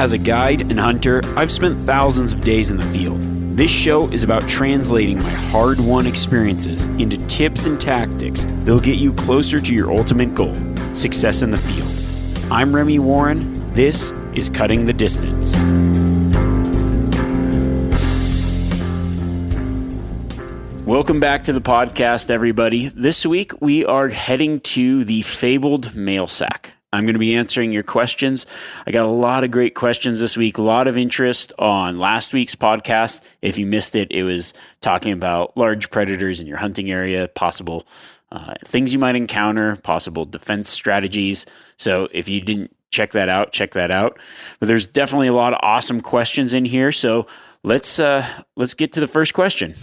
As a guide and hunter, I've spent thousands of days in the field. This show is about translating my hard-won experiences into tips and tactics that'll get you closer to your ultimate goal, success in the field. I'm Remy Warren. This is Cutting the Distance. Welcome back to the podcast, everybody. This week, we are heading to the fabled mail sack. I'm going to be answering your questions. I got a lot of great questions this week, a lot of interest on last week's podcast. If you missed it, it was talking about large predators in your hunting area, possible things you might encounter, possible defense strategies. So if you didn't check that out, check that out. But there's definitely a lot of awesome questions in here. So let's get to the first question.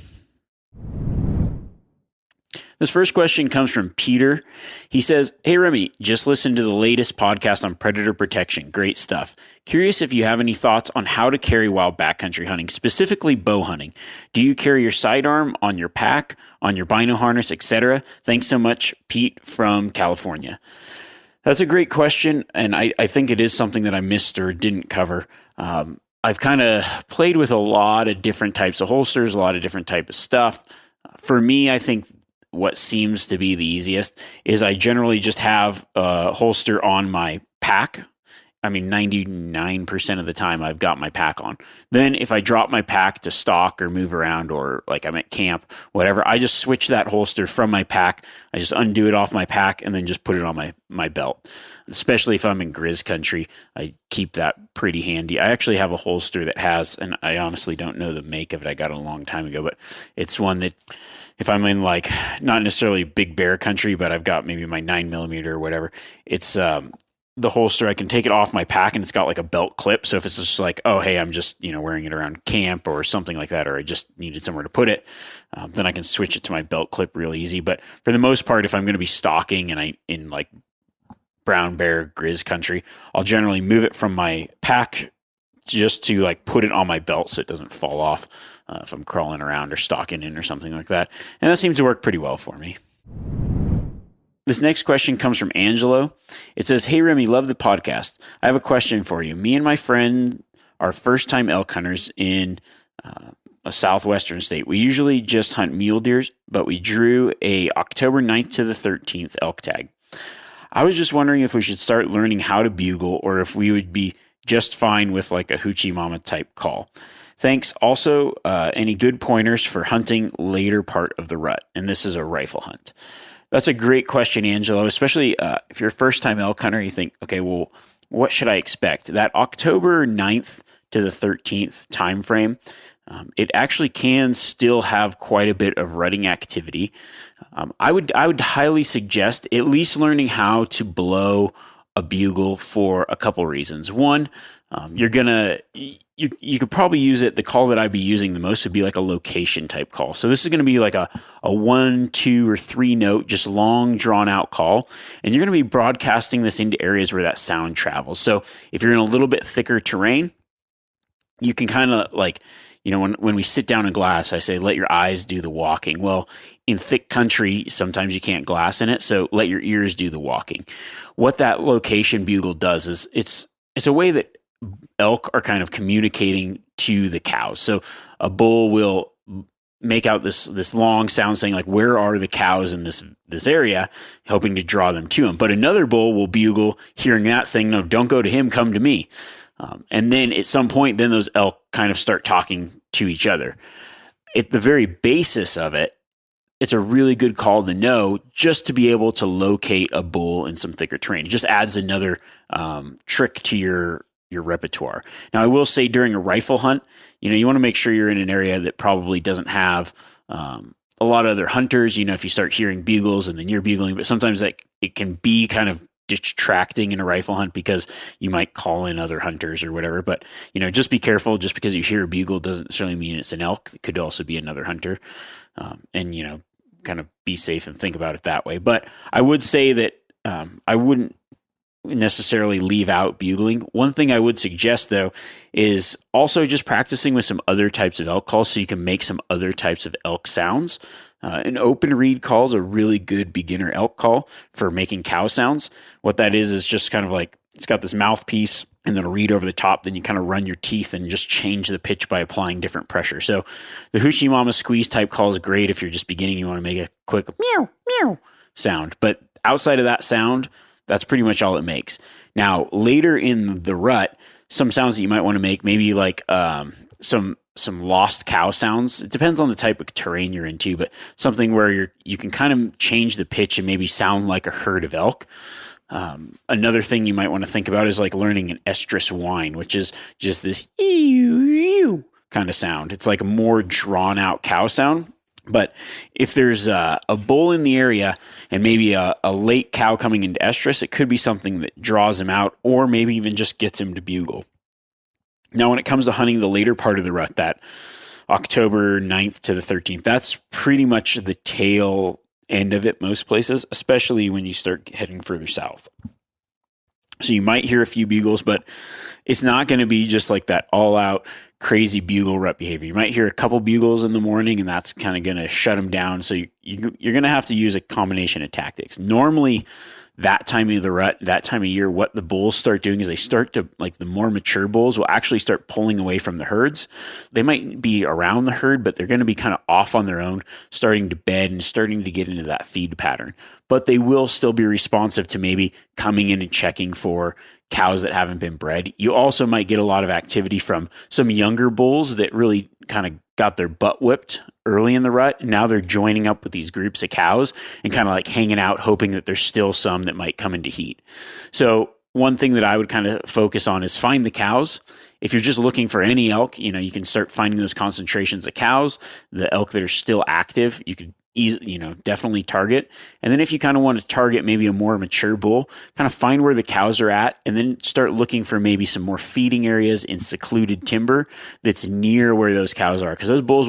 This first question comes from Peter. He says, "Hey Remy, just listened to the latest podcast on predator protection. Great stuff. Curious if you have any thoughts on how to carry while backcountry hunting, specifically bow hunting. Do you carry your sidearm on your pack, on your bino harness, etc.? Thanks so much, Pete from California." That's a great question, and I think it is something that I missed or didn't cover. I've kind of played with a lot of different types of holsters, a lot of different type of stuff. For me, I think what seems to be the easiest is I generally just have a holster on my pack. I mean, 99% of the time I've got my pack on. Then if I drop my pack to stalk or move around or like I'm at camp, whatever, I just switch that holster from my pack. I just undo it off my pack and then just put it on my belt. Especially if I'm in Grizz country, I keep that pretty handy. I actually have a holster that has, and I honestly don't know the make of it. I got it a long time ago, but it's one that if I'm in like, not necessarily big bear country, but I've got maybe my 9mm or whatever, it's the holster, I can take it off my pack and it's got like a belt clip. So if it's just like, oh, hey, I'm just, wearing it around camp or something like that, or I just needed somewhere to put it, then I can switch it to my belt clip real easy. But for the most part, if I'm going to be stalking and in like brown bear Grizz country, I'll generally move it from my pack just to like put it on my belt so it doesn't fall off if I'm crawling around or stalking in or something like that. And that seems to work pretty well for me. This next question comes from Angelo. It says, "Hey Remy, love the podcast. I have a question for you. Me and my friend are first-time elk hunters in a southwestern state. We usually just hunt mule deer, but we drew a October 9th to the 13th elk tag. I was just wondering if we should start learning how to bugle or if we would be just fine with like a hoochie mama type call. Thanks. Also, any good pointers for hunting later part of the rut?" And this is a rifle hunt. That's a great question, Angelo, especially if you're a first-time elk hunter, you think, okay, well, what should I expect? That October 9th to the 13th time frame, it actually can still have quite a bit of rutting activity. I would highly suggest at least learning how to blow a bugle for a couple reasons. One, you could probably use it. The call that I'd be using the most would be like a location type call. So this is going to be like a 1, 2, or 3 note, just long drawn out call. And you're going to be broadcasting this into areas where that sound travels. So if you're in a little bit thicker terrain, you can kind of like, when we sit down in glass, I say, let your eyes do the walking. Well, in thick country, sometimes you can't glass in it. So let your ears do the walking. What that location bugle does is it's a way that elk are kind of communicating to the cows. So a bull will make out this long sound saying like, where are the cows in this area, hoping to draw them to him. But another bull will bugle hearing that saying, no, don't go to him, come to me. And then at some point, then those elk kind of start talking to each other. At the very basis of it, it's a really good call to know just to be able to locate a bull in some thicker terrain. It just adds another trick to your repertoire. Now, I will say during a rifle hunt, you want to make sure you're in an area that probably doesn't have a lot of other hunters. If you start hearing bugles and then you're bugling, but sometimes it can be kind of distracting in a rifle hunt because you might call in other hunters or whatever. But, just be careful. Just because you hear a bugle doesn't necessarily mean it's an elk. It could also be another hunter. And, kind of be safe and think about it that way. But I would say that I wouldn't necessarily leave out bugling. One thing I would suggest, though, is also just practicing with some other types of elk calls so you can make some other types of elk sounds. An open reed call is a really good beginner elk call for making cow sounds. What that is just kind of like, it's got this mouthpiece and then a reed over the top. Then you kind of run your teeth and just change the pitch by applying different pressure. So the Hoochie Mama squeeze type call is great if you're just beginning. You want to make a quick meow, meow sound. But outside of that sound, that's pretty much all it makes. Now, later in the rut, some sounds that you might want to make, maybe like some lost cow sounds. It depends on the type of terrain you're into, but something where you can kind of change the pitch and maybe sound like a herd of elk. Another thing you might want to think about is like learning an estrus whine, which is just this ew kind of sound. It's like a more drawn out cow sound. But if there's a bull in the area and maybe a late cow coming into estrus, it could be something that draws him out or maybe even just gets him to bugle. Now, when it comes to hunting the later part of the rut, that October 9th to the 13th, that's pretty much the tail end of it most places, especially when you start heading further south. So you might hear a few bugles, but it's not going to be just like that all-out crazy bugle rut behavior. You might hear a couple bugles in the morning, and that's kind of going to shut them down. So you're going to have to use a combination of tactics. Normally, that time of the rut, that time of year, what the bulls start doing is they start to, like the more mature bulls will actually start pulling away from the herds. They might be around the herd, but they're going to be kind of off on their own, starting to bed and starting to get into that feed pattern. But they will still be responsive to maybe coming in and checking for cows that haven't been bred. You also might get a lot of activity from some younger bulls that really kind of got their butt whipped early in the rut. And now they're joining up with these groups of cows and kind of like hanging out, hoping that there's still some that might come into heat. So one thing that I would kind of focus on is find the cows. If you're just looking for any elk, you can start finding those concentrations of cows. The elk that are still active, you could definitely target. And then if you kind of want to target maybe a more mature bull, kind of find where the cows are at and then start looking for maybe some more feeding areas in secluded timber that's near where those cows are. Because those bulls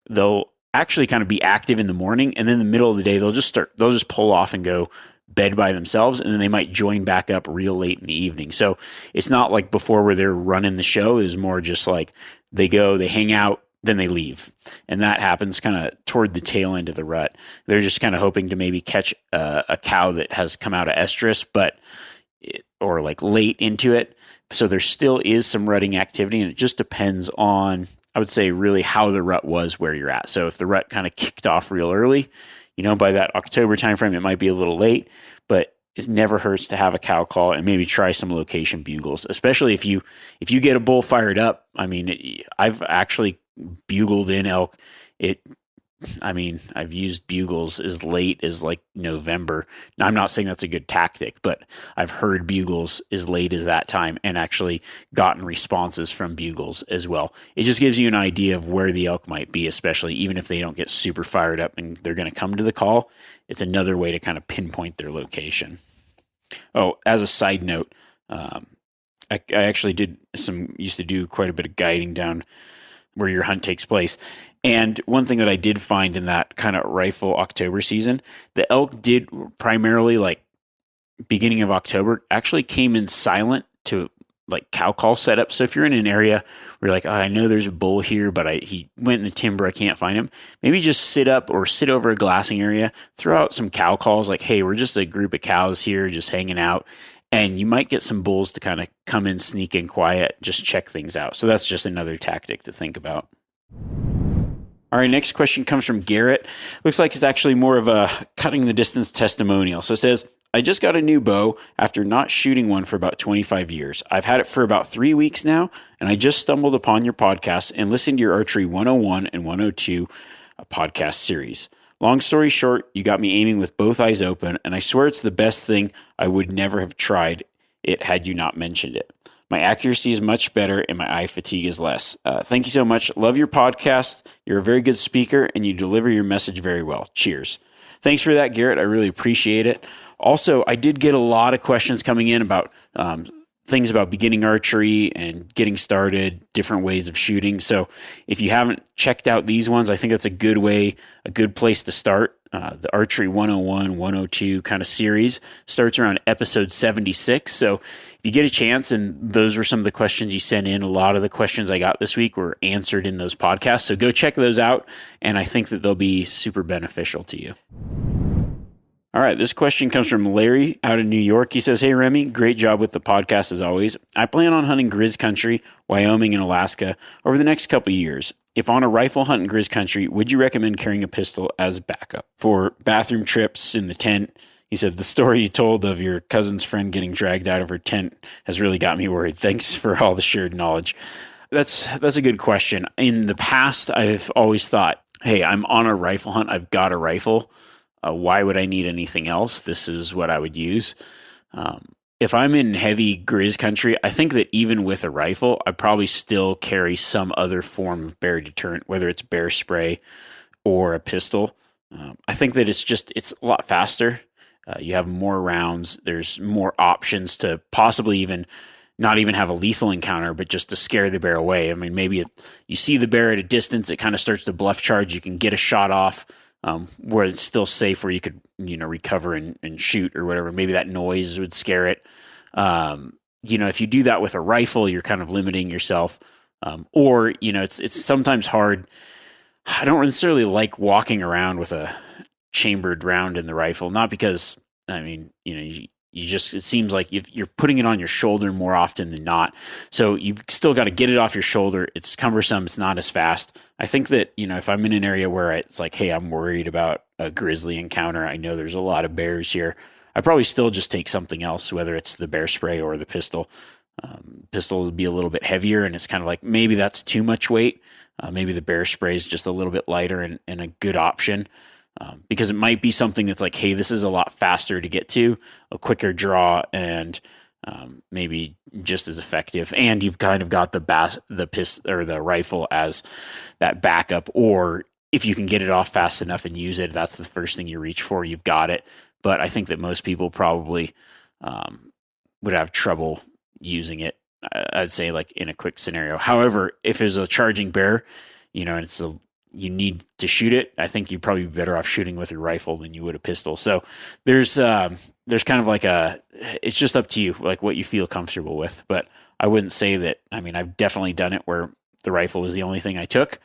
they'll actually kind of be active in the morning, and then in the middle of the day, they'll just pull off and go bed by themselves, and then they might join back up real late in the evening. So it's not like before where they're running the show. It's more just like they go, they hang out, then they leave. And that happens kind of toward the tail end of the rut. They're just kind of hoping to maybe catch a cow that has come out of estrus, or like late into it. So there still is some rutting activity, and it just depends on, I would say, really how the rut was where you're at. So if the rut kind of kicked off real early, by that October timeframe, it might be a little late, but it never hurts to have a cow call and maybe try some location bugles, especially if you get a bull fired up. I mean, I've actually bugled in elk. I've used bugles as late as like November. Now, I'm not saying that's a good tactic, but I've heard bugles as late as that time and actually gotten responses from bugles as well. It just gives you an idea of where the elk might be, especially even if they don't get super fired up and they're going to come to the call. It's another way to kind of pinpoint their location. Oh, as a side note, I actually used to do quite a bit of guiding down where your hunt takes place. And one thing that I did find in that kind of rifle October season, the elk did primarily, like beginning of October, actually came in silent to like cow call setup. So if you're in an area where you're like, I know there's a bull here, but he went in the timber, I can't find him. Maybe just sit up or sit over a glassing area, throw out some cow calls like, hey, we're just a group of cows here just hanging out. And you might get some bulls to kind of come in, sneak in quiet, just check things out. So that's just another tactic to think about. All right, next question comes from Garrett. Looks like it's actually more of a cutting the distance testimonial. So it says, I just got a new bow after not shooting one for about 25 years. I've had it for about 3 weeks now, and I just stumbled upon your podcast and listened to your Archery 101 and 102 podcast series. Long story short, you got me aiming with both eyes open, and I swear it's the best thing. I would never have tried it had you not mentioned it. My accuracy is much better, and my eye fatigue is less. Thank you so much. Love your podcast. You're a very good speaker, and you deliver your message very well. Cheers. Thanks for that, Garrett. I really appreciate it. Also, I did get a lot of questions coming in about things about beginning archery and getting started, different ways of shooting. So if you haven't checked out these ones, I think that's a good place to start. The Archery 101, 102 kind of series starts around episode 76. So if you get a chance, and those were some of the questions you sent in, a lot of the questions I got this week were answered in those podcasts. So go check those out, and I think that they'll be super beneficial to you. All right, this question comes from Larry out of New York. He says, "Hey Remy, great job with the podcast as always. I plan on hunting Grizz Country, Wyoming, and Alaska over the next couple of years. If on a rifle hunt in Grizz Country, would you recommend carrying a pistol as backup for bathroom trips in the tent?" He said, "The story you told of your cousin's friend getting dragged out of her tent has really got me worried. Thanks for all the shared knowledge." That's a good question. In the past, I've always thought, hey, I'm on a rifle hunt. I've got a rifle. Why would I need anything else? This is what I would use. If I'm in heavy Grizz Country, I think that even with a rifle, I probably still carry some other form of bear deterrent, whether it's bear spray or a pistol. I think that it's a lot faster. You have more rounds. There's more options to possibly even not even have a lethal encounter, but just to scare the bear away. I mean, maybe you see the bear at a distance, it kind of starts to bluff charge. You can get a shot off where it's still safe, where you could, recover and shoot or whatever. Maybe that noise would scare it. If you do that with a rifle, you're kind of limiting yourself. Or, it's sometimes hard. I don't necessarily like walking around with a chambered round in the rifle, not because, it seems like you're putting it on your shoulder more often than not. So you've still got to get it off your shoulder. It's cumbersome. It's not as fast. I think that, if I'm in an area where it's like, hey, I'm worried about a grizzly encounter, I know there's a lot of bears here, I probably still just take something else, whether it's the bear spray or the pistol. Pistol would be a little bit heavier, and it's kind of like maybe that's too much weight. Maybe the bear spray is just a little bit lighter and a good option. Because it might be something that's like, hey, this is a lot faster to get to, a quicker draw, and maybe just as effective. And you've kind of got the rifle as that backup. Or if you can get it off fast enough and use it, that's the first thing you reach for. You've got it. But I think that most people probably would have trouble using it. I'd say like in a quick scenario. However, if it's a charging bear, and you need to shoot it, I think you'd probably be better off shooting with your rifle than you would a pistol. So there's kind of like it's just up to you, like what you feel comfortable with. But I wouldn't say that. I mean, I've definitely done it where the rifle was the only thing I took,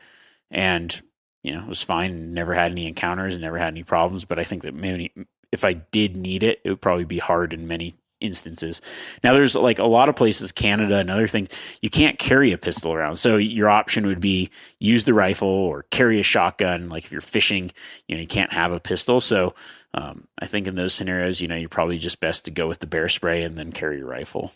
and it was fine. Never had any encounters and never had any problems. But I think that maybe if I did need it, it would probably be hard in many instances. Now there's like a lot of places, Canada and other things, you can't carry a pistol around. So your option would be use the rifle or carry a shotgun. Like if you're fishing, you can't have a pistol. So I think in those scenarios, you're probably just best to go with the bear spray and then carry your rifle.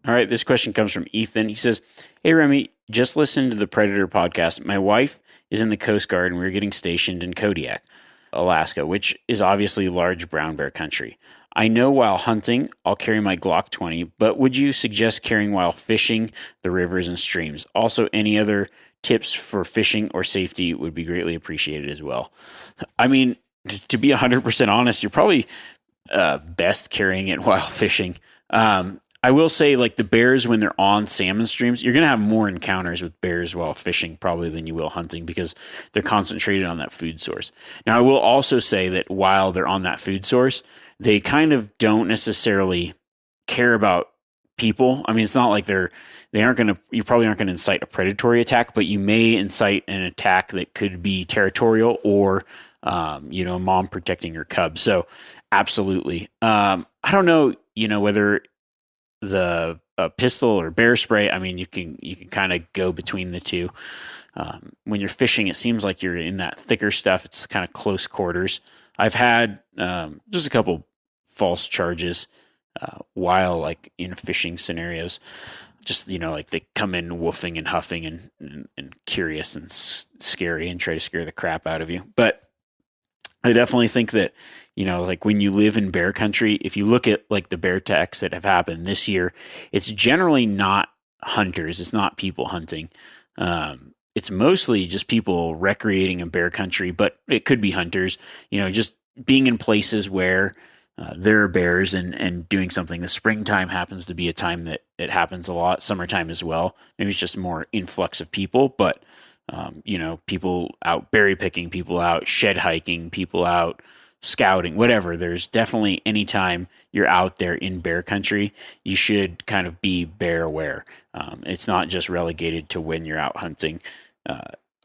All right. This question comes from Ethan. He says, "Hey Remy, just listened to the Predator podcast. My wife is in the Coast Guard and we're getting stationed in Kodiak, Alaska, which is obviously large brown bear country. I know while hunting, I'll carry my Glock 20, but would you suggest carrying while fishing the rivers and streams? Also, any other tips for fishing or safety would be greatly appreciated as well." I mean, to be 100% honest, you're probably best carrying it while fishing. I will say, like the bears, when they're on salmon streams, you're going to have more encounters with bears while fishing probably than you will hunting because they're concentrated on that food source. Now, I will also say that while they're on that food source, they kind of don't necessarily care about people. I mean, it's not like you probably aren't going to incite a predatory attack, but you may incite an attack that could be territorial or, a mom protecting her cub. So absolutely. I don't know, whether the pistol or bear spray, I mean, you can kind of go between the two. When you're fishing, it seems like you're in that thicker stuff. It's kind of close quarters. I've had just a couple false charges while like in fishing scenarios. Just, like they come in woofing and huffing and curious and scary and try to scare the crap out of you. But I definitely think that, like when you live in bear country, if you look at like the bear attacks that have happened this year, it's generally not hunters. It's not people hunting. It's mostly just people recreating in bear country, but it could be hunters, just being in places where there are bears and doing something. The springtime happens to be a time that it happens a lot. Summertime as well. Maybe it's just more influx of people, but people out berry picking, people out shed hiking, people out scouting, whatever. There's definitely anytime you're out there in bear country, you should kind of be bear aware. It's not just relegated to when you're out hunting.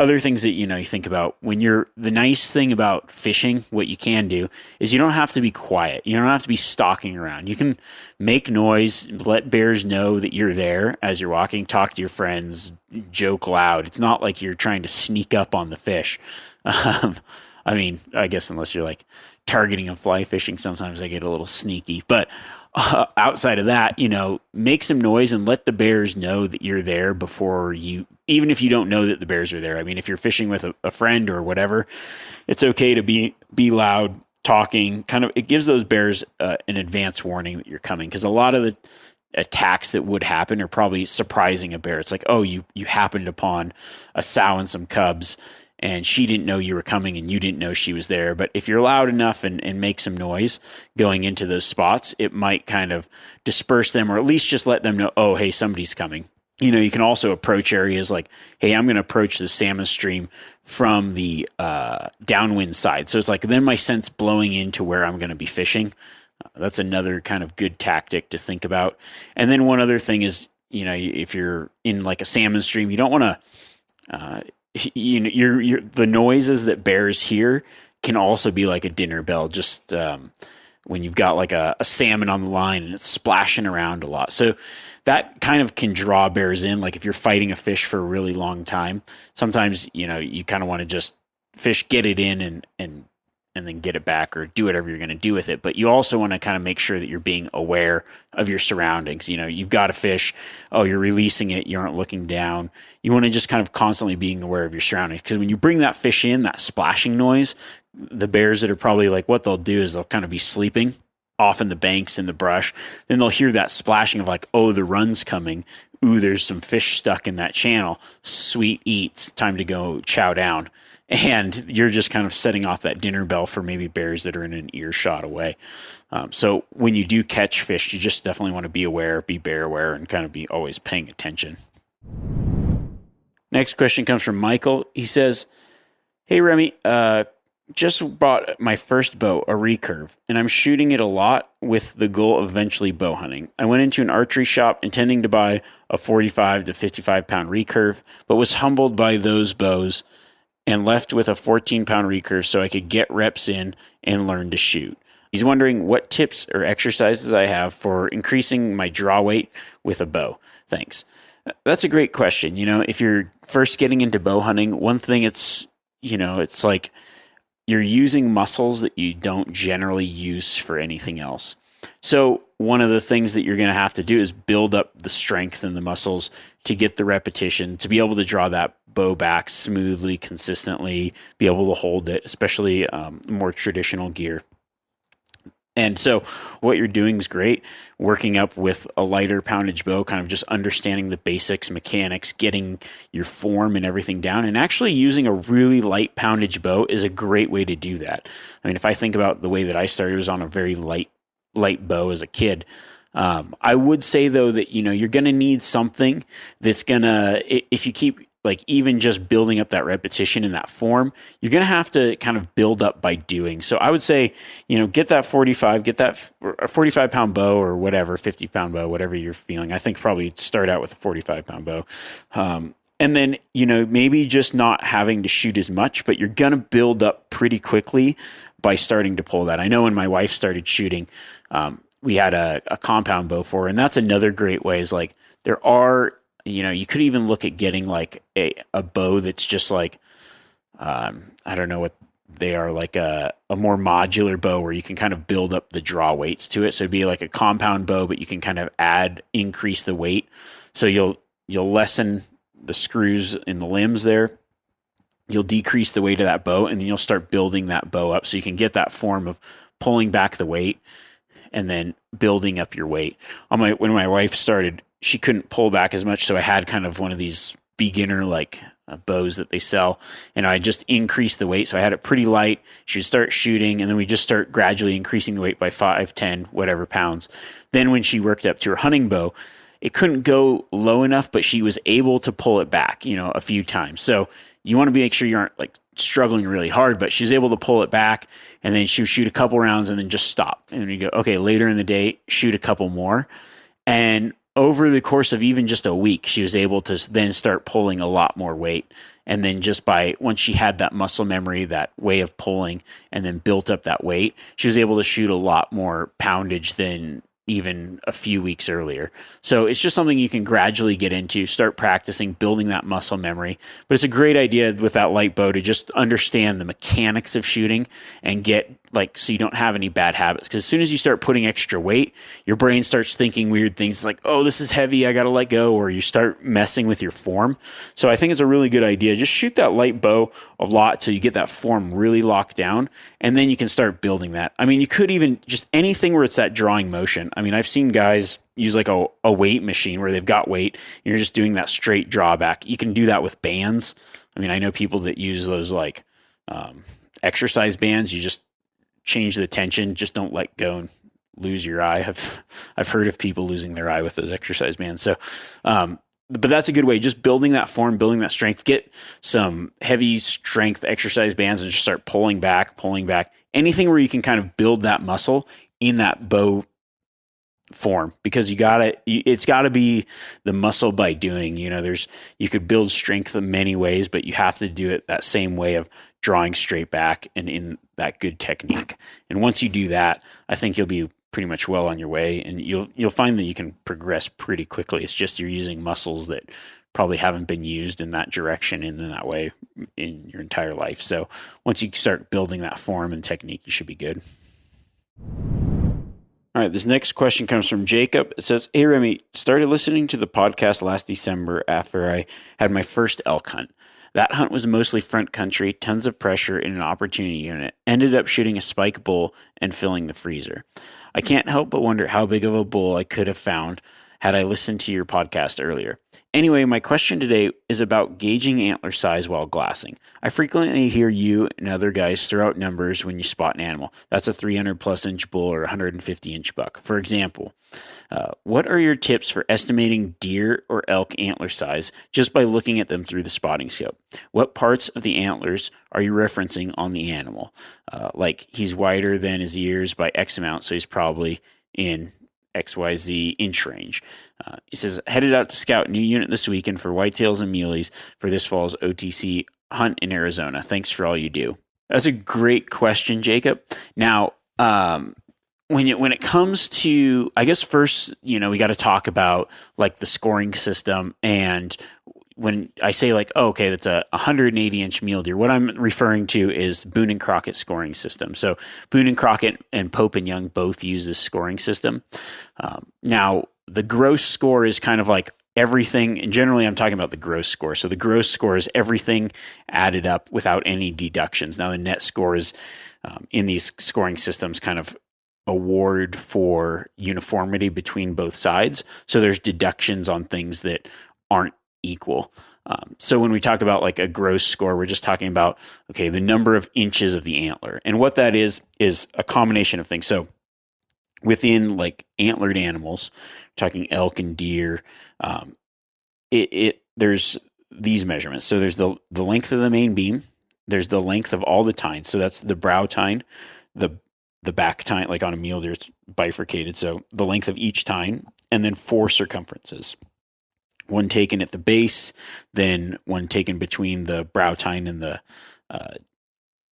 other things that, you think about the nice thing about fishing, what you can do is you don't have to be quiet. You don't have to be stalking around. You can make noise, let bears know that you're there as you're walking, talk to your friends, joke loud. It's not like you're trying to sneak up on the fish. I guess unless you're like targeting and fly fishing, sometimes I get a little sneaky, but outside of that, make some noise and let the bears know that you're there before even if you don't know that the bears are there. I mean, if you're fishing with a friend or whatever, it's okay to be loud, talking. Kind of, it gives those bears an advance warning that you're coming, because a lot of the attacks that would happen are probably surprising a bear. It's like, oh, you happened upon a sow and some cubs, and she didn't know you were coming and you didn't know she was there. But if you're loud enough and make some noise going into those spots, it might kind of disperse them, or at least just let them know, oh, hey, somebody's coming. You can also approach areas like, hey, I'm going to approach the salmon stream from the downwind side. So it's like, then my scent's blowing into where I'm going to be fishing. That's another kind of good tactic to think about. And then one other thing is, if you're in like a salmon stream, you don't want to, the noises that bears hear can also be like a dinner bell, just when you've got like a salmon on the line and it's splashing around a lot. So that kind of can draw bears in. Like if you're fighting a fish for a really long time, sometimes, you kind of want to just fish, get it in and then get it back, or do whatever you're going to do with it. But you also want to kind of make sure that you're being aware of your surroundings. You've got a fish, you're releasing it, you aren't looking down. You want to just kind of constantly being aware of your surroundings, because when you bring that fish in, that splashing noise, the bears that are probably like, what they'll do is they'll kind of be sleeping off in the banks in the brush. Then they'll hear that splashing of like, oh, the run's coming. Ooh, there's some fish stuck in that channel. Sweet eats, time to go chow down. And you're just kind of setting off that dinner bell for maybe bears that are in an earshot away. So when you do catch fish, you just definitely want to be aware, be bear aware, and kind of be always paying attention. Next question comes from Michael. He says, hey, Remy, just bought my first bow, a recurve, and I'm shooting it a lot with the goal of eventually bow hunting. I went into an archery shop intending to buy a 45 to 55 pound recurve, but was humbled by those bows and left with a 14-pound recurve so I could get reps in and learn to shoot. He's wondering what tips or exercises I have for increasing my draw weight with a bow. Thanks. That's a great question. If you're first getting into bow hunting, one thing it's like you're using muscles that you don't generally use for anything else. So one of the things that you're going to have to do is build up the strength in the muscles to get the repetition, to be able to draw that bow back smoothly, consistently, be able to hold it, especially more traditional gear. And so what you're doing is great, working up with a lighter poundage bow, kind of just understanding the basics, mechanics, getting your form and everything down, and actually using a really light poundage bow is a great way to do that. I mean, if I think about the way that I started, it was on a very light bow as a kid. I would say though that, you're going to need something that's going to, if you keep like even just building up that repetition in that form, you're going to have to kind of build up by doing. So I would say, get that 45 pound bow or whatever, 50 pound bow, whatever you're feeling. I think probably start out with a 45 pound bow. And then, maybe just not having to shoot as much, but you're going to build up pretty quickly by starting to pull that. I know when my wife started shooting, we had a compound bow for her, and that's another great way is like there are, you could even look at getting like a bow that's just like, I don't know what they are, like a more modular bow where you can kind of build up the draw weights to it. So it'd be like a compound bow, but you can kind of increase the weight. So you'll lessen the screws in the limbs there. You'll decrease the weight of that bow, and then you'll start building that bow up so you can get that form of pulling back the weight and then building up your weight. When my wife started, she couldn't pull back as much, so I had kind of one of these beginner bows that they sell, and I just increased the weight. So I had it pretty light. She would start shooting, and then we just start gradually increasing the weight by 5, 10, whatever pounds. Then when she worked up to her hunting bow, it couldn't go low enough, but she was able to pull it back, a few times. So you want to make sure you aren't like struggling really hard, but she's able to pull it back, and then she would shoot a couple rounds and then just stop. And you go, okay, later in the day, shoot a couple more. And over the course of even just a week, she was able to then start pulling a lot more weight. And then just by once she had that muscle memory, that way of pulling, and then built up that weight, she was able to shoot a lot more poundage than even a few weeks earlier. So it's just something you can gradually get into, start practicing, building that muscle memory. But it's a great idea with that light bow to just understand the mechanics of shooting and get so you don't have any bad habits. Because as soon as you start putting extra weight, your brain starts thinking weird things like, oh, this is heavy, I got to let go, or you start messing with your form. So I think it's a really good idea. Just shoot that light bow a lot so you get that form really locked down, and then you can start building that. I mean, you could even just anything where it's that drawing motion. I mean, I've seen guys use like a weight machine where they've got weight and you're just doing that straight drawback. You can do that with bands. I mean, I know people that use those exercise bands. You just change the tension, just don't let go and lose your eye. I've heard of people losing their eye with those exercise bands. So, but that's a good way. Just building that form, building that strength. Get some heavy strength exercise bands and just start pulling back. Anything where you can kind of build that muscle in that bow form, because it's gotta be the muscle by doing. You could build strength in many ways, but you have to do it that same way of drawing straight back and in that good technique. And once you do that, I think you'll be pretty much well on your way, and you'll find that you can progress pretty quickly. It's just you're using muscles that probably haven't been used in that direction and in that way in your entire life. So once you start building that form and technique, you should be good. All right, this next question comes from Jacob. It says, hey, Remy, started listening to the podcast last December after I had my first elk hunt. That hunt was mostly front country, tons of pressure in an opportunity unit. Ended up shooting a spike bull and filling the freezer. I can't help but wonder how big of a bull I could have found had I listened to your podcast earlier. Anyway, my question today is about gauging antler size while glassing. I frequently hear you and other guys throw out numbers when you spot an animal. That's a 300 plus inch bull or 150 inch buck. For example, what are your tips for estimating deer or elk antler size just by looking at them through the spotting scope? What parts of the antlers are you referencing on the animal? Like he's wider than his ears by X amount, so he's probably in XYZ inch range. He says, headed out to scout new unit this weekend for whitetails and muleys for this fall's OTC hunt in Arizona. Thanks for all you do. That's a great question, Jacob. Now, when it comes to, I guess first, we got to talk about like the scoring system. And when I say okay, that's a 180 inch mule deer, what I'm referring to is Boone and Crockett scoring system. So Boone and Crockett and Pope and Young both use this scoring system. Now the gross score is kind of like everything, and generally I'm talking about the gross score. So the gross score is everything added up without any deductions. Now the net score is in these scoring systems kind of award for uniformity between both sides. So there's deductions on things that aren't equal. So when we talk about like a gross score, we're just talking about, okay, the number of inches of the antler. And what that is a combination of things. So within like antlered animals, talking elk and deer, there's these measurements. So there's the length of the main beam. There's the length of all the tines. So that's the brow tine, the back tine, like on a mule deer, it's bifurcated. So the length of each tine, and then 4 circumferences. One taken at the base, then one taken between the brow tine and the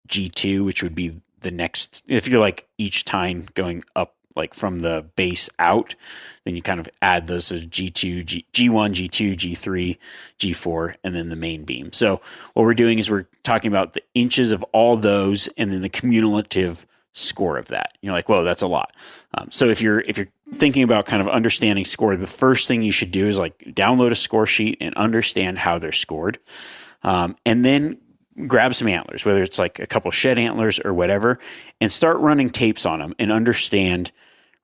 G2, which would be the next. If you're like each tine going up, like from the base out, then you kind of add those as G2, G1, G2, G3, G4, and then the main beam. So what we're doing is we're talking about the inches of all those, and then the cumulative score of that. You're like, whoa, that's a lot. So if you're thinking about kind of understanding score, the first thing you should do is like download a score sheet and understand how they're scored. And then grab some antlers, whether it's like a couple shed antlers or whatever, and start running tapes on them and understand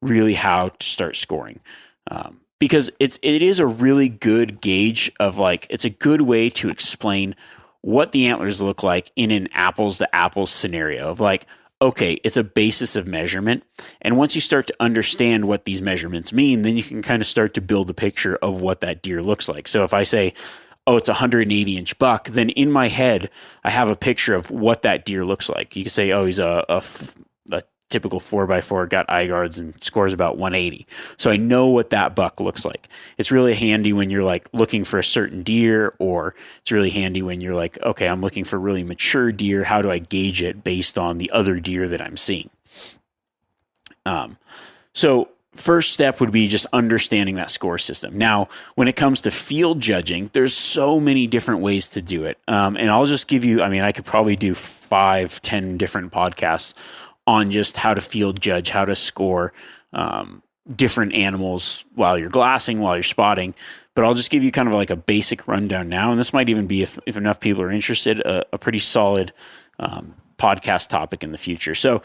really how to start scoring. Because it is a really good gauge of like, it's a good way to explain what the antlers look like in an apples to apples scenario of like, okay, it's a basis of measurement. And once you start to understand what these measurements mean, then you can kind of start to build a picture of what that deer looks like. So if I say, oh, it's a 180 inch buck, then in my head, I have a picture of what that deer looks like. You can say, oh, he's a typical 4x4, got eye guards and scores about 180. So I know what that buck looks like. It's really handy when you're like looking for a certain deer, or it's really handy when you're like, okay, I'm looking for really mature deer. How do I gauge it based on the other deer that I'm seeing? So first step would be just understanding that score system. Now, when it comes to field judging, there's so many different ways to do it. And I'll just give you, I could probably do 5-10 different podcasts on just how to field judge, how to score different animals while you're glassing, while you're spotting. But I'll just give you kind of like a basic rundown now. And this might even be, if enough people are interested, a pretty solid podcast topic in the future. So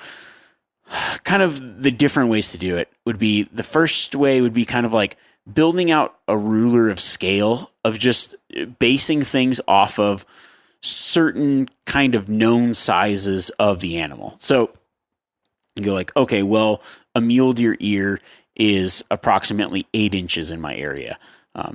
kind of the different ways to do it would be, the first way would be kind of like building out a ruler of scale, of just basing things off of certain kind of known sizes of the animal. So you go like, okay, well, a mule deer ear is approximately 8 inches in my area.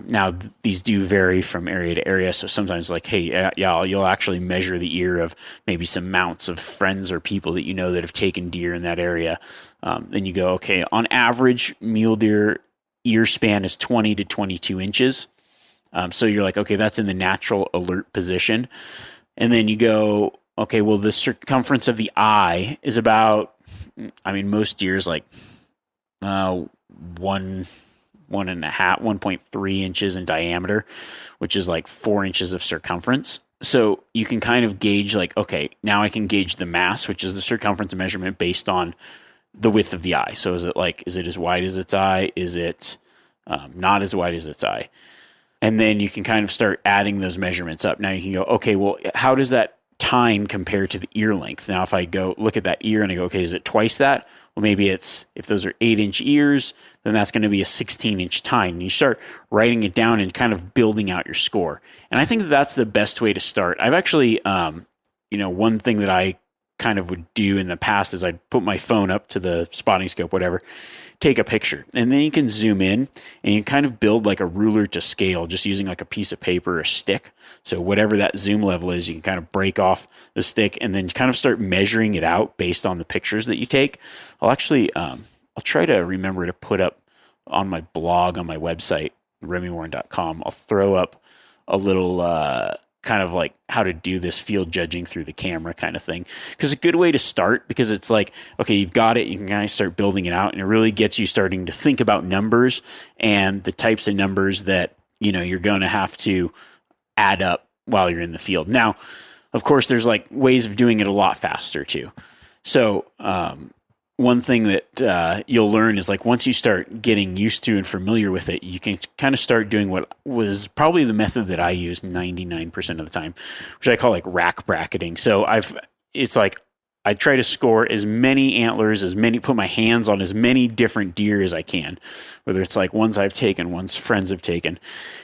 Now, these do vary from area to area. So sometimes like, hey, you'll actually measure the ear of maybe some mounts of friends or people that you know that have taken deer in that area. Then you go, okay, on average, mule deer ear span is 20 to 22 inches. So you're like, okay, that's in the natural alert position. And then you go, okay, well, the circumference of the eye is about, most deer is like 1.3 inches in diameter, which is like 4 inches of circumference. So you can kind of gauge like, okay, now I can gauge the mass, which is the circumference measurement based on the width of the eye. So is it as wide as its eye? Is it not as wide as its eye? And then you can kind of start adding those measurements up. Now you can go, okay, well, how does that tine compare to the ear length? Now, if I go look at that ear and I go, okay, is it twice that? Well, maybe if those are 8-inch ears, then that's going to be a 16-inch tine. And you start writing it down and kind of building out your score. And I think that's the best way to start. I've actually, one thing that I kind of would do in the past is I'd put my phone up to the spotting scope, whatever, take a picture, and then you can zoom in and you kind of build like a ruler to scale, just using like a piece of paper or a stick. So whatever that zoom level is, you can kind of break off the stick and then kind of start measuring it out based on the pictures that you take. I'll actually, I'll try to remember to put up on my blog, on my website, RemyWarren.com, I'll throw up a little, kind of like how to do this field judging through the camera kind of thing. Because it's a good way to start, because it's like, okay, you've got it, you can kind of start building it out, and it really gets you starting to think about numbers and the types of numbers that, you're going to have to add up while you're in the field. Now, of course, there's like ways of doing it a lot faster too. So, one thing that you'll learn is like once you start getting used to and familiar with it, you can kind of start doing what was probably the method that I used 99% of the time, which I call like rack bracketing. So it's like I try to score as many antlers, put my hands on as many different deer as I can, whether it's like ones I've taken, ones friends have taken,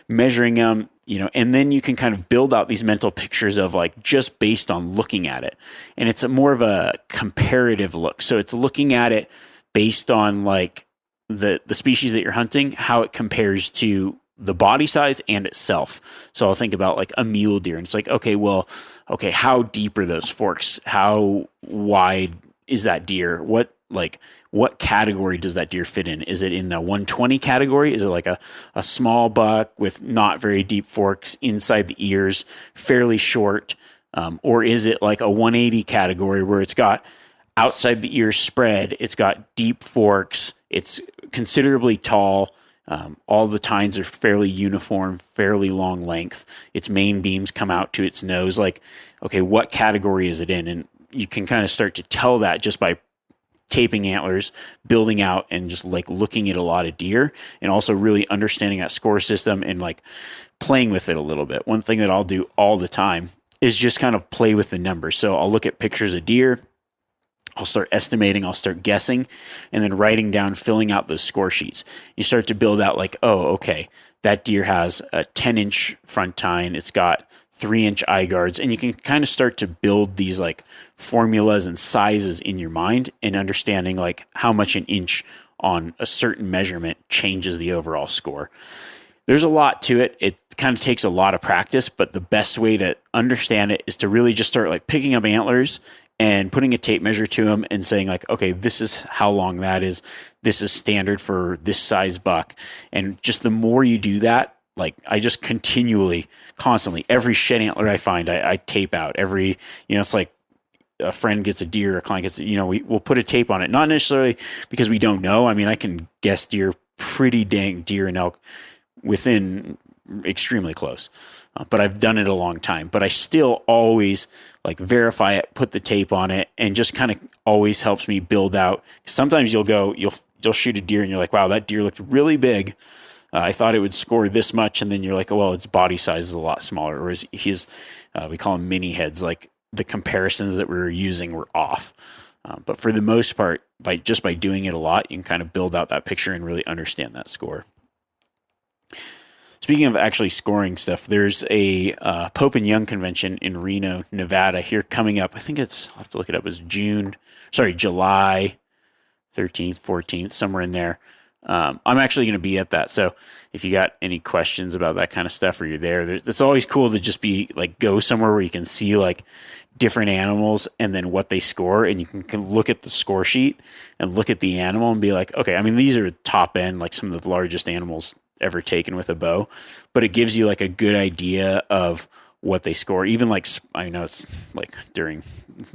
measuring them, and then you can kind of build out these mental pictures of like just based on looking at it. And it's more of a comparative look. So it's looking at it based on like the species that you're hunting, how it compares to the body size and itself. So I'll think about like a mule deer, and it's like, okay, how deep are those forks? How wide is that deer? What category does that deer fit in? Is it in the 120 category? Is it like a small buck with not very deep forks inside the ears, fairly short? Or is it like a 180 category where it's got outside the ears spread, it's got deep forks, it's considerably tall, all the tines are fairly uniform, fairly long length, its main beams come out to its nose. Like, okay, what category is it in? And you can kind of start to tell that just by taping antlers, building out, and just like looking at a lot of deer, and also really understanding that score system and like playing with it a little bit. One thing that I'll do all the time is just kind of play with the numbers. So I'll look at pictures of deer, I'll start estimating, I'll start guessing, and then writing down, filling out those score sheets. You start to build out like, oh, okay, that deer has a 10-inch front tine, it's got 3-inch eye guards, and you can kind of start to build these like formulas and sizes in your mind, and understanding like how much an inch on a certain measurement changes the overall score. There's a lot to it. It kind of takes a lot of practice, but the best way to understand it is to really just start like picking up antlers and putting a tape measure to them and saying like, okay, this is how long that is. This is standard for this size buck. And just the more you do that, like I just constantly, every shed antler I find, I tape out. It's like a friend gets a deer, a client gets, we'll put a tape on it. Not necessarily because we don't know. I mean, I can guess deer and elk within extremely close. But I've done it a long time. But I still always like verify it, put the tape on it, and just kind of always helps me build out. Sometimes you'll shoot a deer and you're like, wow, that deer looked really big. I thought it would score this much, and then you're like, oh, well, its body size is a lot smaller, or we call them mini heads. Like the comparisons that we were using were off. But for the most part, by doing it a lot, you can kind of build out that picture and really understand that score. Speaking of actually scoring stuff, there's a Pope and Young convention in Reno, Nevada here coming up. I think I'll have to look it up. It's July 13th, 14th, somewhere in there. I'm actually going to be at that. So if you got any questions about that kind of stuff or you're there, it's always cool to just be like, go somewhere where you can see like different animals and then what they score. And you can look at the score sheet and look at the animal and be like, okay, I mean, these are top end, like some of the largest animals ever taken with a bow, but it gives you like a good idea of what they score. Even like, I know it's like during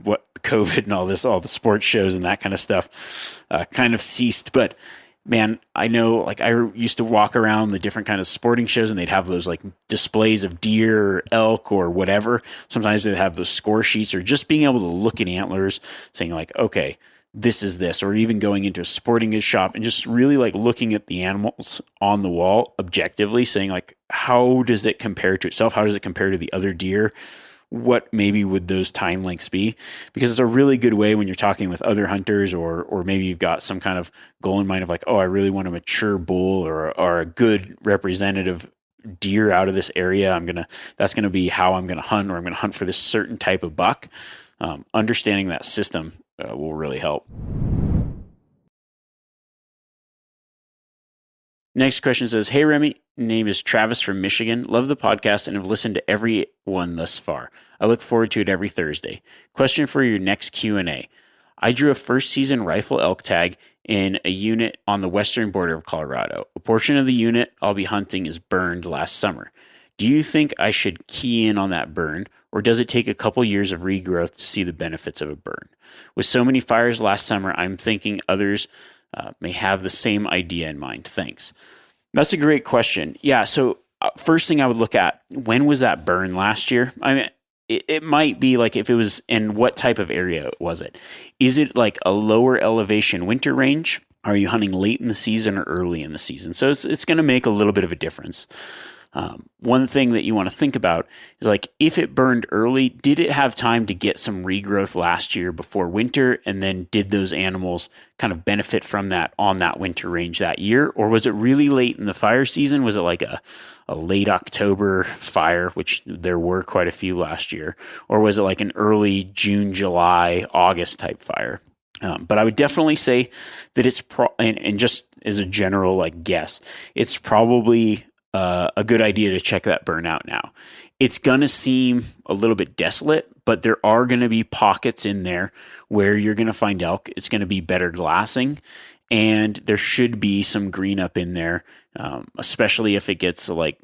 what COVID and all the sports shows and that kind of stuff kind of ceased, but man, I know like I used to walk around the different kind of sporting shows and they'd have those like displays of deer or elk or whatever. Sometimes they'd have those score sheets, or just being able to look at antlers saying like, okay, this is this, or even going into a sporting goods shop and just really like looking at the animals on the wall objectively, saying like, how does it compare to itself? How does it compare to the other deer? What maybe would those time lengths be? Because it's a really good way when you're talking with other hunters, or maybe you've got some kind of goal in mind of like, oh, I really want a mature bull or a good representative deer out of this area. That's going to be how I'm going to hunt, or I'm going to hunt for this certain type of buck. Understanding that system will really help. Next question says, hey, Remy, name is Travis from Michigan. Love the podcast and have listened to every one thus far. I look forward to it every Thursday. Question for your next Q&A. I drew a first season rifle elk tag in a unit on the western border of Colorado. A portion of the unit I'll be hunting is burned last summer. Do you think I should key in on that burn, or does it take a couple years of regrowth to see the benefits of a burn? With so many fires last summer, I'm thinking others may have the same idea in mind. Thanks. That's a great question. Yeah, so first thing I would look at, when was that burn last year? I mean, it might be like if it was in what type of area was it? Is it like a lower elevation winter range? Are you hunting late in the season or early in the season? So it's going to make a little bit of a difference. One thing that you want to think about is like, if it burned early, did it have time to get some regrowth last year before winter? And then did those animals kind of benefit from that on that winter range that year? Or was it really late in the fire season? Was it like a late October fire, which there were quite a few last year? Or was it like an early June, July, August type fire? But I would definitely say that it's and just as a general like guess, it's probably a good idea to check that burnout now. It's going to seem a little bit desolate, but there are going to be pockets in there where you're going to find elk. It's going to be better glassing, and there should be some green up in there, especially if it gets like,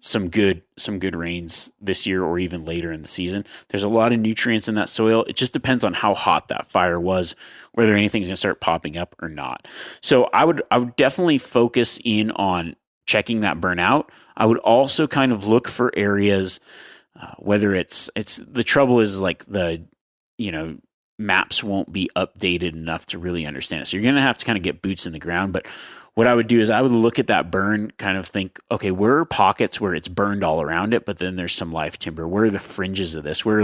some good rains this year or even later in the season. There's a lot of nutrients in that soil. It just depends on how hot that fire was, whether anything's going to start popping up or not. So I would definitely focus in on checking that burnout. I would also kind of look for areas, whether it's the trouble is like maps won't be updated enough to really understand it. So you're going to have to kind of get boots in the ground. But what I would do is I would look at that burn, kind of think, okay, where are pockets where it's burned all around it, but then there's some live timber? Where are the fringes of this? Where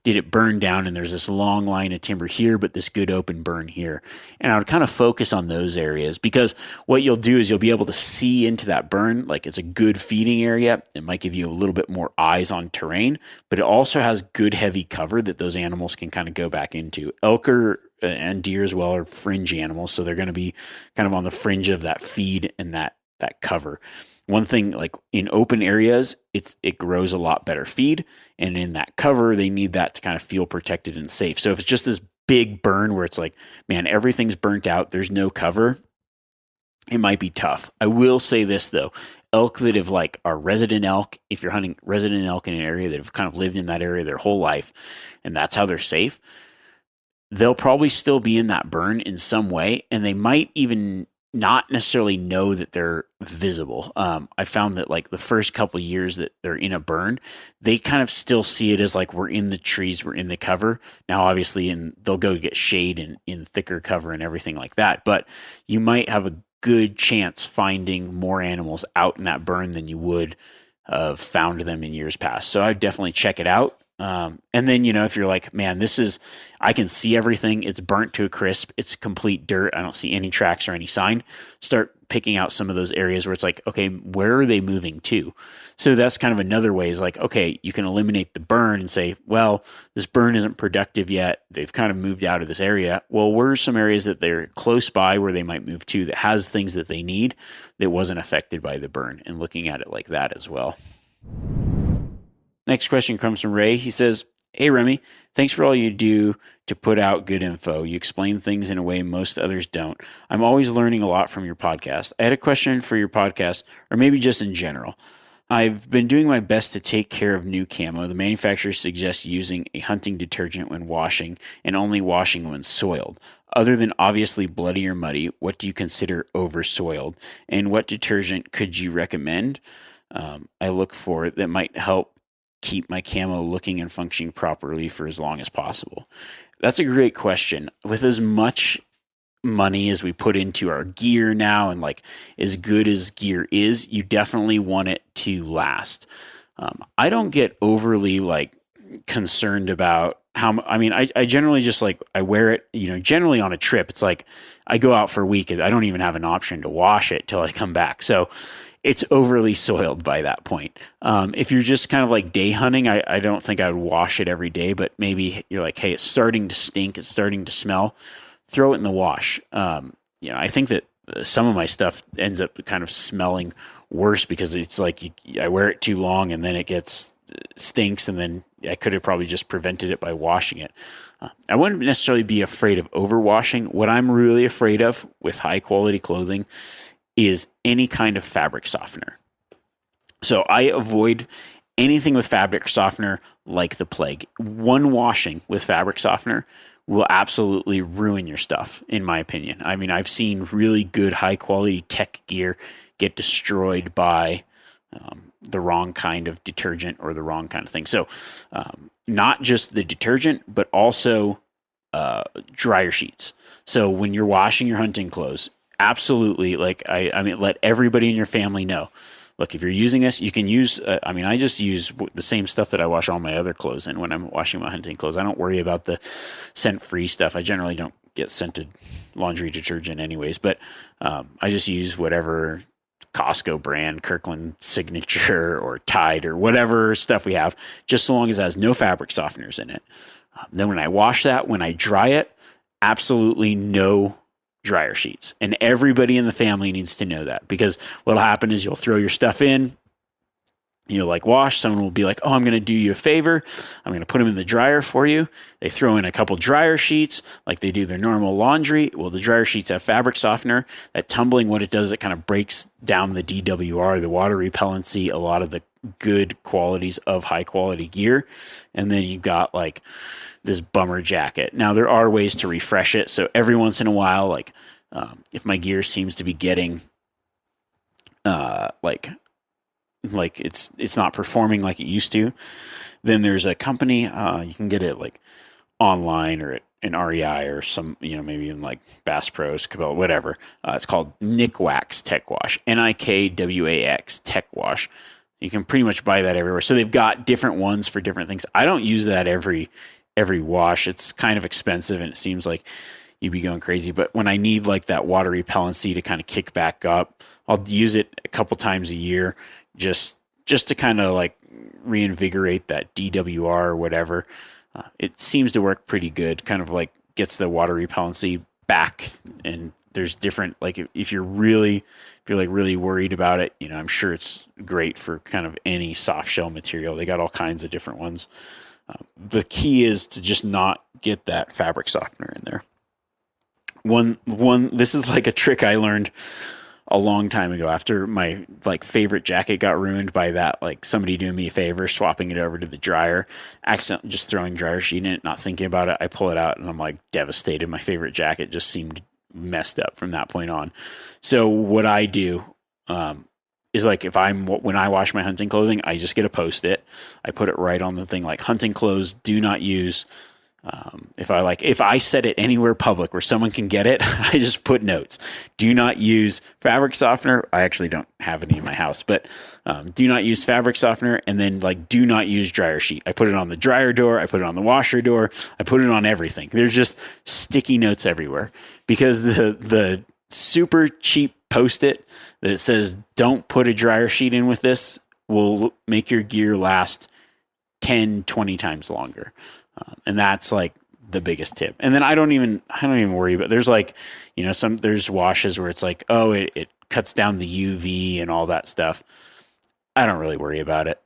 did it burn down and there's this long line of timber here, but this good open burn here? And I would kind of focus on those areas, because what you'll do is you'll be able to see into that burn. Like, it's a good feeding area. It might give you a little bit more eyes on terrain, but it also has good heavy cover that those animals can kind of go back into. Elk and deer as well are fringe animals, so they're going to be kind of on the fringe of that feed and that cover. one thing, like in open areas, it grows a lot better feed, and in that cover, they need that to kind of feel protected and safe. So if it's just this big burn where it's like, man, everything's burnt out, there's no cover, it might be tough. I will say this though, elk that have like are resident elk, if you're hunting resident elk in an area that have kind of lived in that area their whole life, and that's how they're safe, they'll probably still be in that burn in some way, and they might even not necessarily know that they're visible. I found that like the first couple of years that they're in a burn, they kind of still see it as like we're in the trees, we're in the cover. Now, obviously, they'll go get shade and in thicker cover and everything like that, but you might have a good chance finding more animals out in that burn than you would have found them in years past. So I'd definitely check it out. And then, if you're like, man, I can see everything. It's burnt to a crisp. It's complete dirt. I don't see any tracks or any sign. Start picking out some of those areas where it's like, okay, where are they moving to? So that's kind of another way is like, okay, you can eliminate the burn and say, well, this burn isn't productive yet. They've kind of moved out of this area. Well, where are some areas that they're close by where they might move to that has things that they need that wasn't affected by the burn, and looking at it like that as well. Next question comes from Ray. He says, hey, Remy, thanks for all you do to put out good info. You explain things in a way most others don't. I'm always learning a lot from your podcast. I had a question for your podcast, or maybe just in general. I've been doing my best to take care of new camo. The manufacturer suggests using a hunting detergent when washing and only washing when soiled. Other than obviously bloody or muddy, what do you consider over-soiled? And what detergent could you recommend I look for that might help keep my camo looking and functioning properly for as long as possible? That's a great question. With as much money as we put into our gear now, and like as good as gear is, you definitely want it to last. I don't get overly like concerned about I generally just like, I wear it, generally on a trip. It's like I go out for a week and I don't even have an option to wash it till I come back. So it's overly soiled by that point. If you're just kind of like day hunting, I don't think I would wash it every day, but maybe you're like, hey, it's starting to stink, it's starting to smell, throw it in the wash. I think that some of my stuff ends up kind of smelling worse because it's like I wear it too long and then it stinks, and then I could have probably just prevented it by washing it. I wouldn't necessarily be afraid of overwashing. What I'm really afraid of with high quality clothing is any kind of fabric softener. So I avoid anything with fabric softener like the plague. One washing with fabric softener will absolutely ruin your stuff, in my opinion. I mean, I've seen really good high quality tech gear get destroyed by the wrong kind of detergent or the wrong kind of thing. So not just the detergent, but also dryer sheets. So when you're washing your hunting clothes, absolutely, like I mean, let everybody in your family know. Look, if you're using this, you can use, I just use the same stuff that I wash all my other clothes in when I'm washing my hunting clothes. I don't worry about the scent-free stuff. I generally don't get scented laundry detergent anyways, but I just use whatever Costco brand, Kirkland Signature or Tide or whatever stuff we have, just so long as it has no fabric softeners in it. Then when I wash that, when I dry it, absolutely no dryer sheets. And everybody in the family needs to know that, because what'll happen is you'll throw your stuff in, you'll like wash, someone will be like, oh, I'm going to do you a favor, I'm going to put them in the dryer for you. They throw in a couple dryer sheets like they do their normal laundry. Well, the dryer sheets have fabric softener. That tumbling, what it does, it kind of breaks down the DWR, the water repellency, a lot of the good qualities of high quality gear. And then you've got like this bummer jacket. Now there are ways to refresh it. So every once in a while, like if my gear seems to be getting like it's not performing like it used to, then there's a company, you can get it like online or at an REI or some, maybe in like Bass Pros, Cabela, whatever. It's called Nikwax Tech Wash, Nikwax Tech Wash. You can pretty much buy that everywhere. So they've got different ones for different things. I don't use that every wash. It's kind of expensive and it seems like you'd be going crazy. But when I need like that water repellency to kind of kick back up, I'll use it a couple times a year just to kind of like reinvigorate that DWR or whatever. It seems to work pretty good, kind of like gets the water repellency back and There's different, like if you're like really worried about it, I'm sure it's great for kind of any soft shell material. They got all kinds of different ones. The key is to just not get that fabric softener in there. This is like a trick I learned a long time ago after my like favorite jacket got ruined by that, like somebody doing me a favor, swapping it over to the dryer, accidentally just throwing dryer sheet in it, not thinking about it. I pull it out and I'm like devastated. My favorite jacket just seemed messed up from that point on. So what I do, is like when I wash my hunting clothing, I just get a Post-it. I put it right on the thing, like hunting clothes do not use. If I set it anywhere public where someone can get it, I just put notes. Do not use fabric softener. I actually don't have any in my house, but do not use fabric softener. And then like, do not use dryer sheet. I put it on the dryer door. I put it on the washer door. I put it on everything. There's just sticky notes everywhere because the super cheap Post-it that says don't put a dryer sheet in with this will make your gear last 10, 20 times longer. And that's like the biggest tip. And then I don't even worry about, there's like, there's washes where it's like, oh, it cuts down the UV and all that stuff. I don't really worry about it.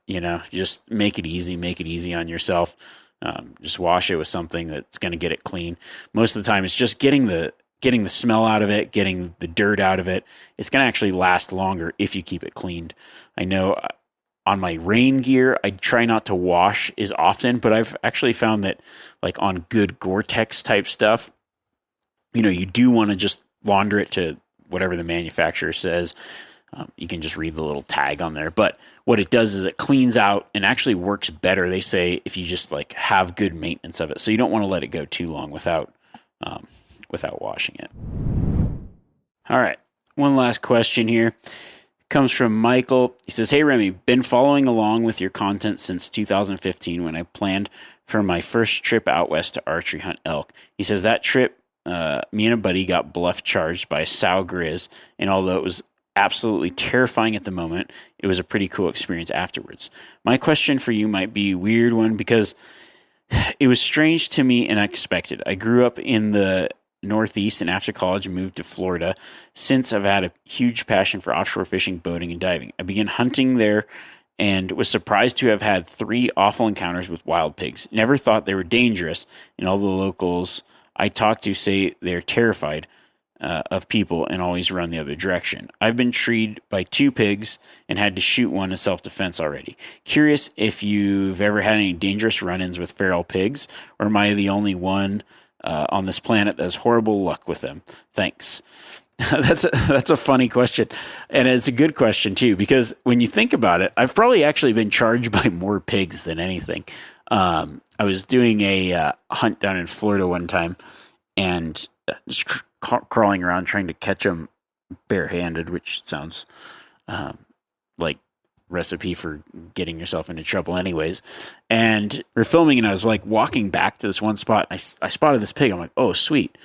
Just make it easy on yourself. Just wash it with something that's going to get it clean. Most of the time it's just getting the smell out of it, getting the dirt out of it. It's going to actually last longer if you keep it cleaned. I know on my rain gear, I try not to wash as often, but I've actually found that like on good Gore-Tex type stuff, you do want to just launder it to whatever the manufacturer says. You can just read the little tag on there. But what it does is it cleans out and actually works better, they say, if you just like have good maintenance of it. So you don't want to let it go too long without washing it. All right. One last question here. Comes from Michael. He says, "Hey Remy, been following along with your content since 2015 when I planned for my first trip out west to archery hunt elk." He says that trip, me and a buddy got bluff charged by a sow grizz, and although it was absolutely terrifying at the moment, it was a pretty cool experience afterwards. My question for you might be a weird one because it was strange to me and unexpected. I grew up in the Northeast and after college moved to Florida. Since I've had a huge passion for offshore fishing, boating, and diving. I began hunting there and was surprised to have had 3 awful encounters with wild pigs. Never thought they were dangerous, and all the locals I talk to say they're terrified of people and always run the other direction. I've been treed by 2 pigs and had to shoot one in self-defense already. Curious if you've ever had any dangerous run-ins with feral pigs, or am I the only one on this planet that has horrible luck with them? Thanks. That's a funny question. And it's a good question too, because when you think about it, I've probably actually been charged by more pigs than anything. I was doing a hunt down in Florida one time and just crawling around trying to catch them barehanded, which sounds like recipe for getting yourself into trouble anyways. And we're filming and I was like walking back to this one spot. And I spotted this pig. I'm like, oh, sweet.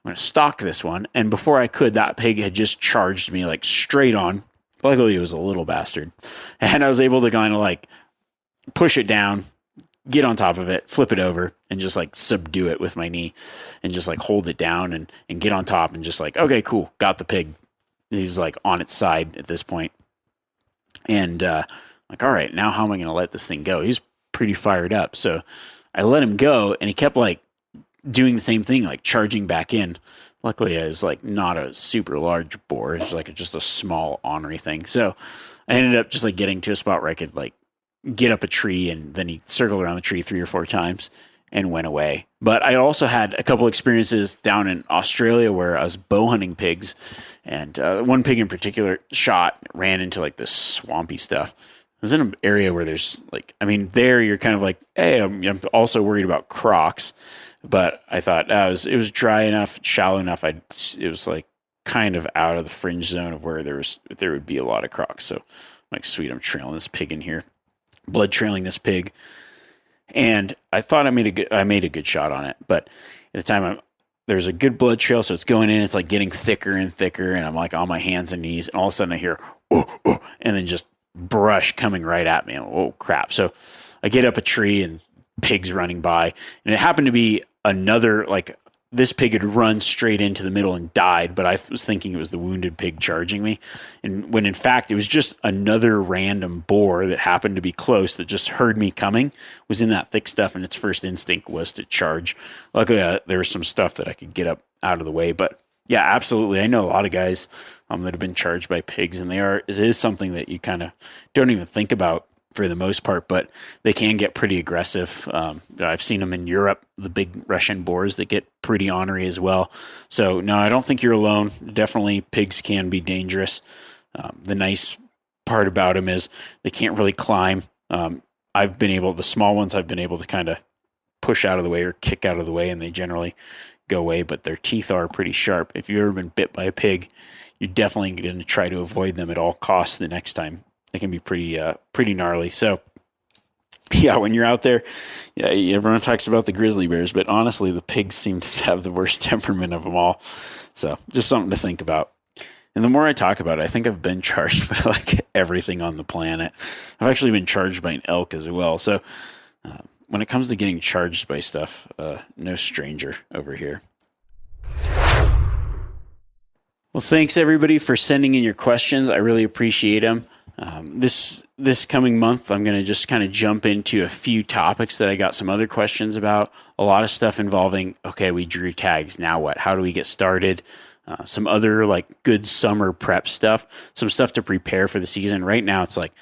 I'm going to stalk this one. And before I could, that pig had just charged me like straight on. Luckily, it was a little bastard. And I was able to kind of like push it down, get on top of it, flip it over, and just like subdue it with my knee and just like hold it down and get on top and just like, okay, cool. Got the pig. He's like on its side at this point. And like, all right, now how am I going to let this thing go? He's pretty fired up. So I let him go and he kept like doing the same thing, like charging back in. Luckily, it was like not a super large boar. It's like just a small ornery thing. So I ended up just like getting to a spot where I could like get up a tree, and then he circled around the tree 3 or 4 times and went away. But I also had a couple experiences down in Australia where I was bow hunting pigs, and one pig in particular ran into like this swampy stuff. I was in an area where there's like, I mean, there you're kind of like, hey, I'm also worried about crocs, but I thought it was dry enough, shallow enough. It was like kind of out of the fringe zone of where there would be a lot of crocs. So I'm like, sweet, I'm trailing this pig in here, blood trailing this pig. And I thought I made a good shot on it, but at the time there's a good blood trail, so it's going in. It's like getting thicker and thicker, and I'm like on my hands and knees, and all of a sudden I hear oh, and then just brush coming right at me. Oh crap! So I get up a tree and pigs running by, and it happened to be another like this pig had run straight into the middle and died, but I was thinking it was the wounded pig charging me. And when in fact, it was just another random boar that happened to be close that just heard me coming, was in that thick stuff, and its first instinct was to charge. Luckily, there was some stuff that I could get up out of the way. But yeah, absolutely. I know a lot of guys that have been charged by pigs, and it is something that you kind of don't even think about for the most part, but they can get pretty aggressive. I've seen them in Europe, the big Russian boars that get pretty ornery as well. So no, I don't think you're alone. Definitely pigs can be dangerous. The nice part about them is they can't really climb. The small ones I've been able to kind of push out of the way or kick out of the way, and they generally go away, but their teeth are pretty sharp. If you've ever been bit by a pig, you're definitely going to try to avoid them at all costs the next time. They can be pretty gnarly. So yeah, when you're out there, yeah, everyone talks about the grizzly bears, but honestly, the pigs seem to have the worst temperament of them all. So just something to think about. And the more I talk about it, I think I've been charged by like everything on the planet. I've actually been charged by an elk as well. So when it comes to getting charged by stuff, no stranger over here. Well, thanks everybody for sending in your questions. I really appreciate them. This coming month, I'm going to just kind of jump into a few topics that I got some other questions about. A lot of stuff involving, okay, we drew tags. Now what? How do we get started? Some other like good summer prep stuff, some stuff to prepare for the season. Right now, it's like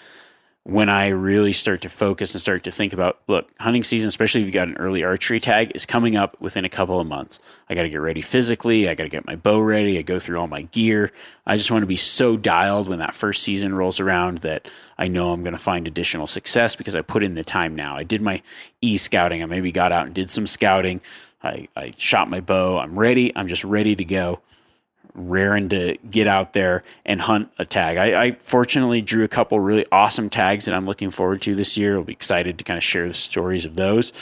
when I really start to focus and start to think about, look, hunting season, especially if you got an early archery tag, is coming up within a couple of months. I got to get ready physically. I got to get my bow ready. I go through all my gear. I just want to be so dialed when that first season rolls around that I know I'm going to find additional success because I put in the time now. I did my e-scouting. I maybe got out and did some scouting. I shot my bow. I'm ready. I'm just ready to go. Raring to get out there and hunt a tag. I fortunately drew a couple really awesome tags that I'm looking forward to this year. I'll be excited to kind of share the stories of those.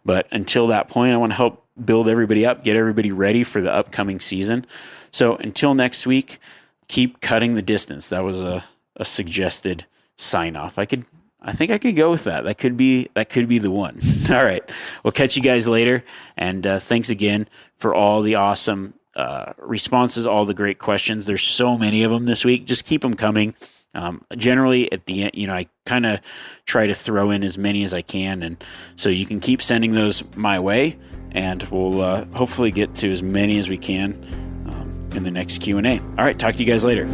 But until that point, I want to help build everybody up, get everybody ready for the upcoming season. So until next week, keep cutting the distance. That was a suggested sign off. I think I could go with that. That could be the one. All right. We'll catch you guys later. And thanks again for all the awesome responses, all the great questions. There's so many of them this week. Just keep them coming. Generally at the end, I kind of try to throw in as many as I can. And so you can keep sending those my way, and we'll hopefully get to as many as we can in the next Q&A. All right. Talk to you guys later.